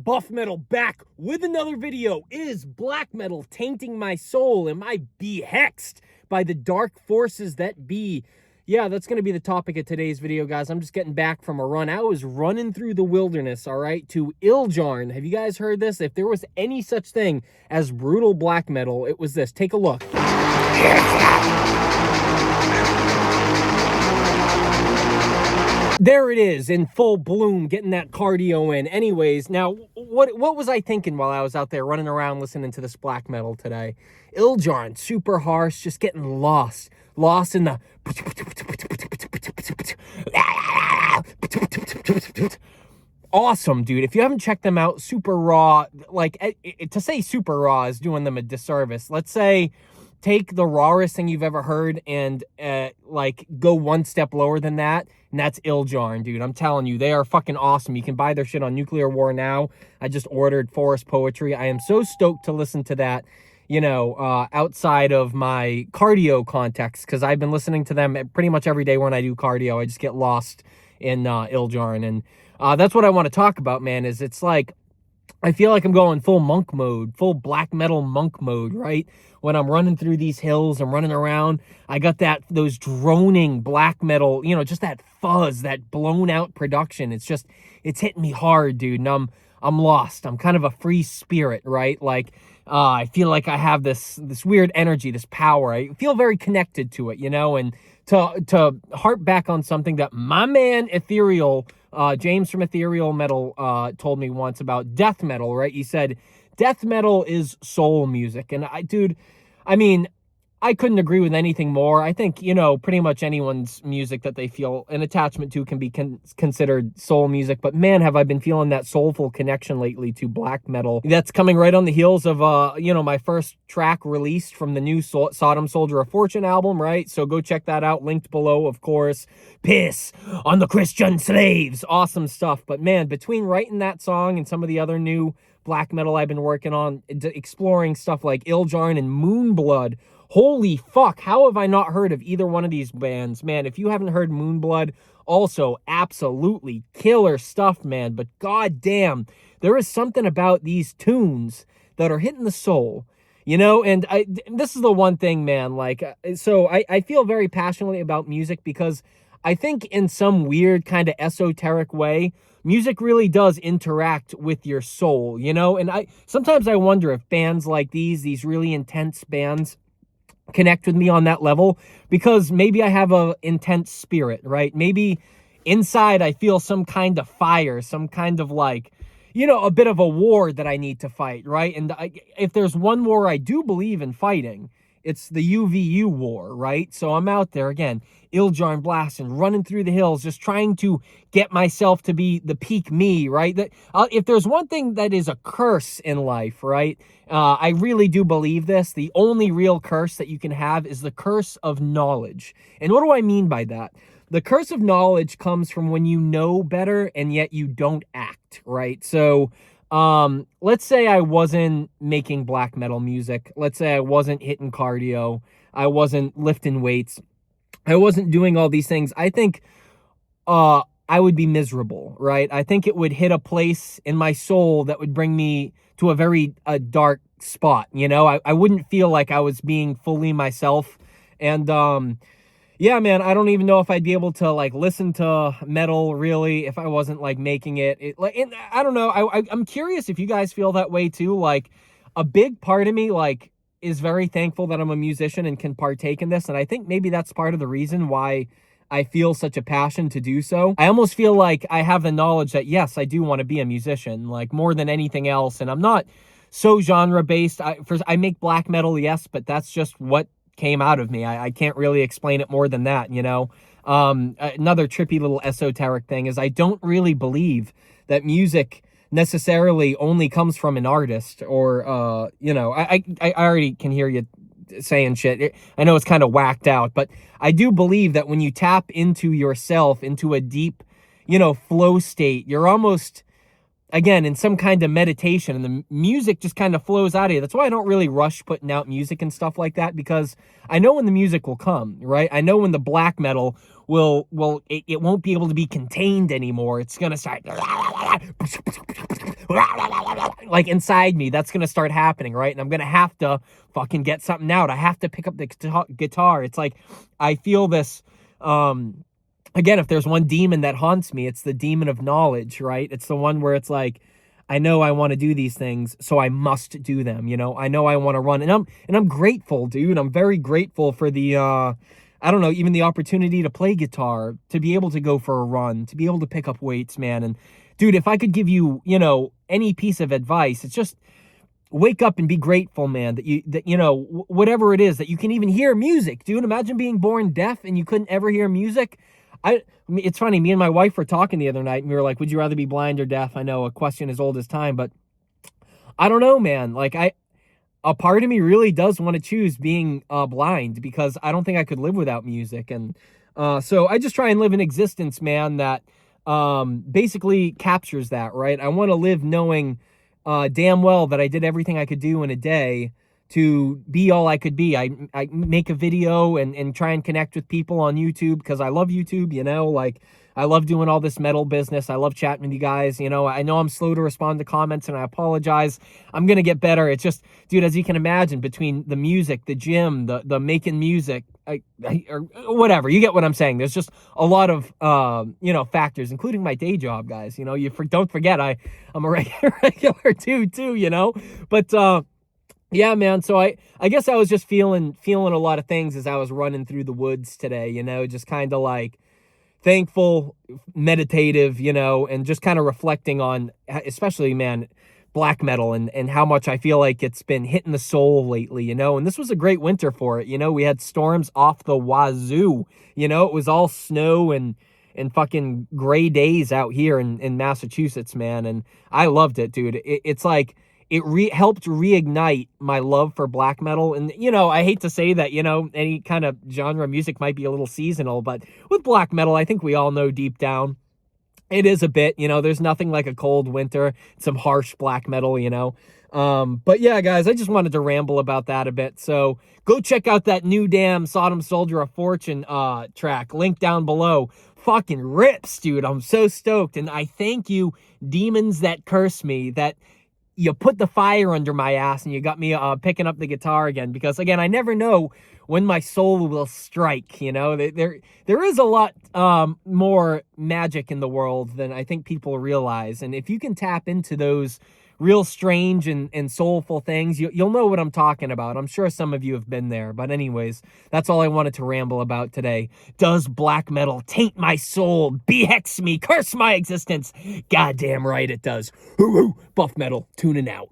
Buff Metal back with another video. Is black metal tainting my soul? Am I behexed by the dark forces that be? Yeah, that's going to be the topic of today's video, guys. I'm just getting back from a run. I was running through the wilderness, all right, to Iljarn. Have you guys heard this? If there was any such thing as brutal black metal, it was this. Take a look. There it is, in full bloom, getting that cardio in. Anyways, now, what was I thinking while I was out there running around listening to this black metal today? Iljarn, super harsh, just getting lost in the... Awesome, dude. If you haven't checked them out, super raw. Like, to say super raw is doing them a disservice. Let's say... take the rawest thing you've ever heard and, like, go one step lower than that, and that's Iljarn, dude. I'm telling you, they are fucking awesome. You can buy their shit on Nuclear War now. I just ordered Forest Poetry. I am so stoked to listen to that, you know, outside of my cardio context, because I've been listening to them pretty much every day when I do cardio. I just get lost in Iljarn, and that's what I want to talk about, man, is it's like, I feel like I'm going full monk mode, full black metal monk mode, right? When I'm running through these hills, I'm running around, I got those droning black metal, you know, just that fuzz, that blown out production. It's hitting me hard, dude. And I'm lost. I'm kind of a free spirit, right? Like, I feel like I have this weird energy, this power. I feel very connected to it, you know, and to harp back on something that my man Ethereal, James from Ethereal Metal, told me once about death metal, right? He said, death metal is soul music. And I mean, I couldn't agree with anything more. I think, you know, pretty much anyone's music that they feel an attachment to can be considered soul music. But man, have I been feeling that soulful connection lately to black metal. That's coming right on the heels of, you know, my first track released from the new Sodom Soldier of Fortune album, right? So go check that out. Linked below, of course. Piss on the Christian slaves. Awesome stuff. But man, between writing that song and some of the other new black metal I've been working on, exploring stuff like Iljarn and Moonblood. Holy fuck, how have I not heard of either one of these bands? Man, if you haven't heard Moonblood, also absolutely killer stuff, man. But goddamn, there is something about these tunes that are hitting the soul, you know? And this is the one thing, man, like, so I feel very passionately about music because I think in some weird kind of esoteric way, music really does interact with your soul, you know? And sometimes I wonder if bands like these really intense bands connect with me on that level, because maybe I have a intense spirit, right? Maybe inside I feel some kind of fire, some kind of, like, you know, a bit of a war that I need to fight, right? And if there's one war I do believe in fighting, it's the UVU war, right? So I'm out there again, Iljarn blasting, running through the hills, just trying to get myself to be the peak me, right? That if there's one thing that is a curse in life, right? I really do believe this. The only real curse that you can have is the curse of knowledge. And what do I mean by that? The curse of knowledge comes from when you know better and yet you don't act, right? So let's say I wasn't making black metal music. Let's say I wasn't hitting cardio. I wasn't lifting weights. I wasn't doing all these things. I think I would be miserable, right? I think it would hit a place in my soul that would bring me to a very dark spot, you know? I wouldn't feel like I was being fully myself. And yeah, man, I don't even know if I'd be able to, like, listen to metal, really, if I wasn't, like, making it. I don't know. I'm curious if you guys feel that way, too. Like, a big part of me, like, is very thankful that I'm a musician and can partake in this. And I think maybe that's part of the reason why I feel such a passion to do so. I almost feel like I have the knowledge that, yes, I do want to be a musician, like, more than anything else. And I'm not so genre-based. I make black metal, yes, but that's just what came out of me. I can't really explain it more than that, you know? Another trippy little esoteric thing is I don't really believe that music necessarily only comes from an artist or, you know, I already can hear you saying shit. I know it's kind of whacked out, but I do believe that when you tap into yourself, into a deep, you know, flow state, you're almost, again, in some kind of meditation, and the music just kind of flows out of you. That's why I don't really rush putting out music and stuff like that, because I know when the music will come, right? I know when the black metal it won't be able to be contained anymore. It's going to start like inside me, that's gonna start happening, right? And I'm gonna have to fucking get something out. I have to pick up the guitar. It's like I feel this. Again, if there's one demon that haunts me, it's the demon of knowledge, right? It's the one where it's like, I know I want to do these things, so I must do them. You know, I know I want to run, and I'm grateful, dude. I'm very grateful for the I don't know, even the opportunity to play guitar, to be able to go for a run, to be able to pick up weights, man. And dude, if I could give you, you know, any piece of advice, it's just wake up and be grateful, man, that you know, whatever it is, that you can even hear music, dude. Imagine being born deaf and you couldn't ever hear music. It's funny, me and my wife were talking the other night and we were like, would you rather be blind or deaf? I know, a question as old as time, but I don't know, man. Like, a part of me really does want to choose being blind, because I don't think I could live without music. And so I just try and live an existence, man, that basically captures that, right? I want to live knowing damn well that I did everything I could do in a day to be all I could be. I make a video and try and connect with people on YouTube, because I love YouTube, you know, like I love doing all this metal business. I love chatting with you guys. You know I'm slow to respond to comments, and I apologize. I'm going to get better. It's just, dude, as you can imagine, between the music, the gym, the making music, or whatever, you get what I'm saying. There's just a lot of, you know, factors, including my day job, guys. You know, don't forget, I'm a regular dude too, you know, but, yeah, man. So I guess I was just feeling a lot of things as I was running through the woods today, you know, just kind of like thankful, meditative, you know, and just kind of reflecting on, especially, man, black metal, and how much I feel like it's been hitting the soul lately, you know. And this was a great winter for it, you know. We had storms off the wazoo, you know. It was all snow and fucking gray days out here in Massachusetts, man. And I loved it, dude. It's like it helped reignite my love for black metal. And, you know, I hate to say that, you know, any kind of genre of music might be a little seasonal, but with black metal, I think we all know deep down it is a bit, you know, there's nothing like a cold winter, some harsh black metal, you know. But yeah, guys, I just wanted to ramble about that a bit. So go check out that new damn Sodom Soldier of Fortune track, link down below. Fucking rips, dude. I'm so stoked. And I thank you, demons that curse me, that you put the fire under my ass and you got me picking up the guitar again, because again, I never know when my soul will strike. You know, there is a lot more magic in the world than I think people realize, and if you can tap into those real strange and soulful things, you'll know what I'm talking about. I'm sure some of you have been there. But anyways, that's all I wanted to ramble about today. Does black metal taint my soul, behex me, curse my existence? Goddamn right it does. Hoo hoo, Buff Metal, tuning out.